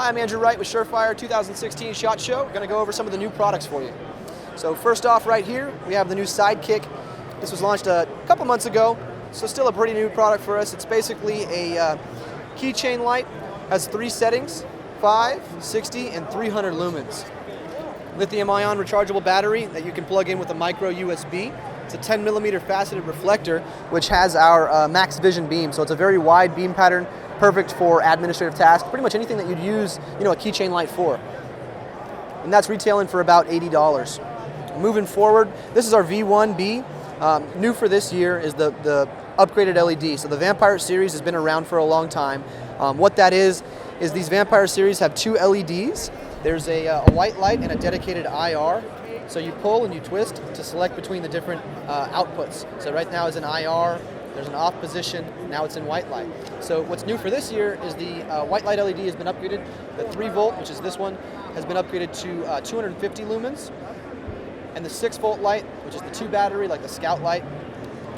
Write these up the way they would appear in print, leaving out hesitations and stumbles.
Hi, I'm Andrew Wright with Surefire 2016 SHOT Show. We're going to go over some of the new products for you. So first off right here, we have the new Sidekick. This was launched a couple months ago, so still a pretty new product for us. It's basically a Keychain Light. Has 3 settings, 5, 60, and 300 lumens. Lithium-ion rechargeable battery that you can plug in with a micro USB. It's a 10mm faceted reflector, which has our max vision beam. So it's a very wide beam pattern, perfect for administrative tasks, pretty much anything that you'd use, a Keychain Light for. And that's retailing for about $80. Moving forward, this is our V1B. New for this year is the upgraded LED. So the Vampire series has been around for a long time. What that is these Vampire series have 2 LEDs. There's a white light and a dedicated IR. So you pull and you twist to select between the different outputs. So right now is in IR, there's an off position, now it's in white light. So what's new for this year is the white light LED has been upgraded. The 3 volt, which is this one, has been upgraded to 250 lumens. And the 6 volt light, which is the 2 battery, like the Scout light,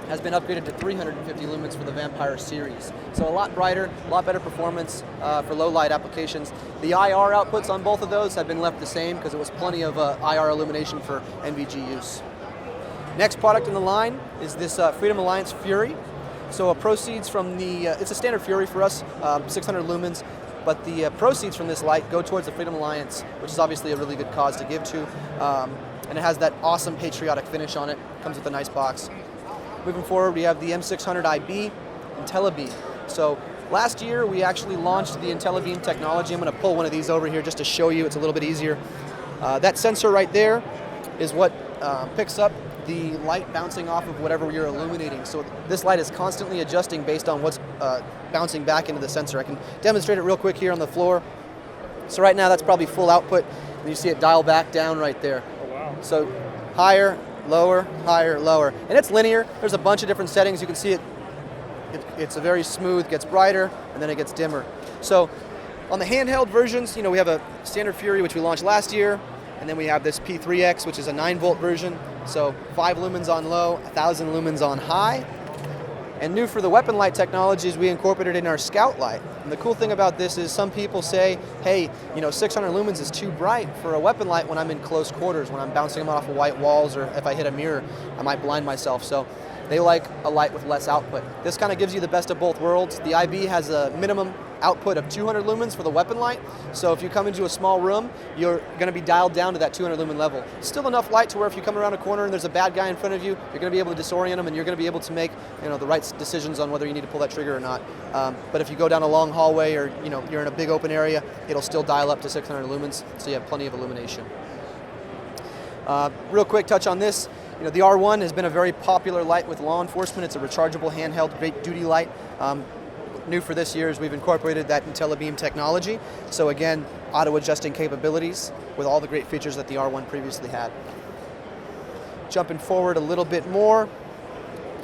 has been upgraded to 350 lumens for the Vampire series. So a lot brighter, a lot better performance for low light applications. The IR outputs on both of those have been left the same because it was plenty of IR illumination for NVG use. Next product in the line is this Freedom Alliance Fury. So proceeds from the, it's a standard Fury for us, 600 lumens, but the proceeds from this light go towards the Freedom Alliance, which is obviously a really good cause to give to. And it has that awesome patriotic finish on it, comes with a nice box. Moving forward, we have the M600IB IntelliBeam. So last year, we actually launched the IntelliBeam technology. I'm going to pull one of these over here just to show you. It's a little bit easier. That sensor right there is what picks up the light bouncing off of whatever you're illuminating. So this light is constantly adjusting based on what's bouncing back into the sensor. I can demonstrate it real quick here on the floor. So right now, that's probably full output. And you see it dial back down right there. Oh, wow. So higher, lower, higher, lower. And it's linear. There's a bunch of different settings. You can see it's a very smooth, gets brighter, and then it gets dimmer. So on the handheld versions, we have a standard Fury, which we launched last year, and then we have this P3X, which is a 9 volt version. So 5 lumens on low, 1,000 lumens on high. And new for the weapon light technologies, we incorporated in our Scout light. And the cool thing about this is some people say, hey, 600 lumens is too bright for a weapon light when I'm in close quarters, when I'm bouncing them off of white walls, or if I hit a mirror, I might blind myself. So they like a light with less output. This kind of gives you the best of both worlds. The IB has a minimum output of 200 lumens for the weapon light. So if you come into a small room, you're going to be dialed down to that 200 lumen level. Still enough light to where if you come around a corner and there's a bad guy in front of you, you're going to be able to disorient them and you're going to be able to make the right decisions on whether you need to pull that trigger or not. But if you go down a long hallway or you're in a big open area, it'll still dial up to 600 lumens, so you have plenty of illumination. Real quick touch on this. The R1 has been a very popular light with law enforcement. It's a rechargeable handheld great duty light. New for this year is we've incorporated that IntelliBeam technology. So again, auto-adjusting capabilities with all the great features that the R1 previously had. Jumping forward a little bit more,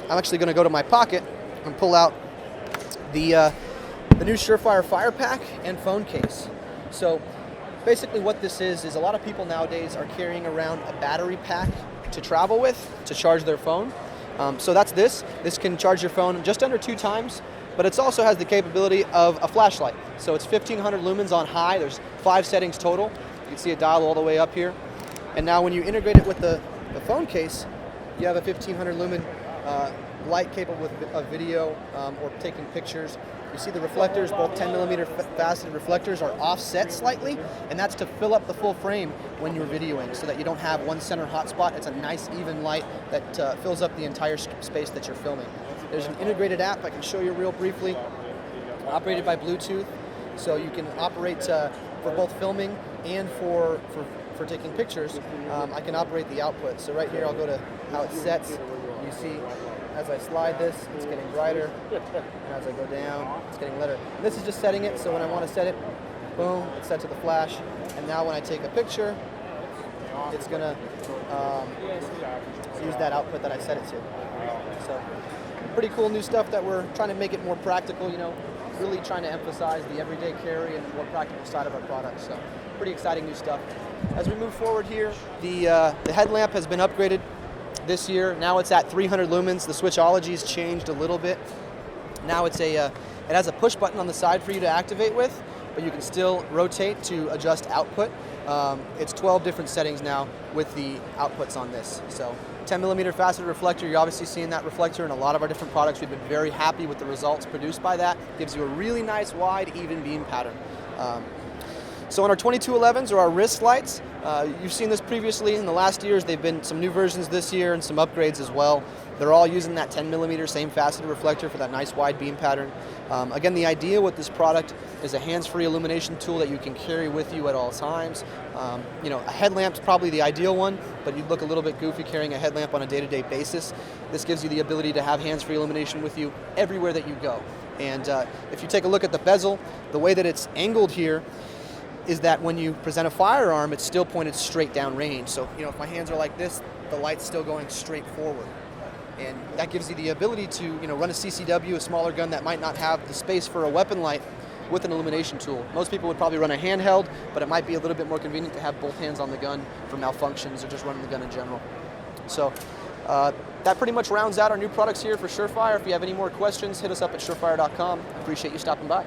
I'm actually going to go to my pocket and pull out the new Surefire Fire Pack and phone case. So basically what this is a lot of people nowadays are carrying around a battery pack to travel with to charge their phone. So that's this. This can charge your phone just under 2 times. But it also has the capability of a flashlight. So it's 1,500 lumens on high. There's 5 settings total. You can see it dial all the way up here. And now when you integrate it with the phone case, you have a 1,500 lumen light capable of video or taking pictures. You see the reflectors, both 10mm faceted reflectors are offset slightly, and that's to fill up the full frame when you're videoing so that you don't have one center hotspot. It's a nice even light that fills up the entire space that you're filming. There's an integrated app I can show you real briefly, operated by Bluetooth, so you can operate for both filming and for taking pictures. I can operate the output. So right here I'll go to how it sets. You see as I slide this, it's getting brighter, and as I go down, it's getting lighter. And this is just setting it, so when I want to set it, boom, it's set to the flash, and now when I take a picture, it's going to use that output that I set it to. So pretty cool new stuff that we're trying to make it more practical, really trying to emphasize the everyday carry and the more practical side of our product. So pretty exciting new stuff. As we move forward here, the headlamp has been upgraded this year. Now it's at 300 lumens. The switchology's changed a little bit. Now it's it has a push button on the side for you to activate with, but you can still rotate to adjust output. It's 12 different settings now with the outputs on this. So 10mm faceted reflector, you're obviously seeing that reflector in a lot of our different products. We've been very happy with the results produced by that. Gives you a really nice wide, even beam pattern. So on our 2211s or our wrist lights, you've seen this previously in the last years. They've been some new versions this year and some upgrades as well. They're all using that 10mm same faceted reflector for that nice wide beam pattern. Again, the idea with this product is a hands-free illumination tool that you can carry with you at all times. You know, a headlamp's probably the ideal one, but you'd look a little bit goofy carrying a headlamp on a day-to-day basis. This gives you the ability to have hands-free illumination with you everywhere that you go. And if you take a look at the bezel, the way that it's angled here is that when you present a firearm, it's still pointed straight down range. So, you know, if my hands are like this, the light's still going straight forward. And that gives you the ability to, you know, run a CCW, a smaller gun that might not have the space for a weapon light with an illumination tool. Most people would probably run a handheld, but it might be a little bit more convenient to have both hands on the gun for malfunctions or just running the gun in general. So that pretty much rounds out our new products here for Surefire. If you have any more questions, hit us up at surefire.com. I appreciate you stopping by.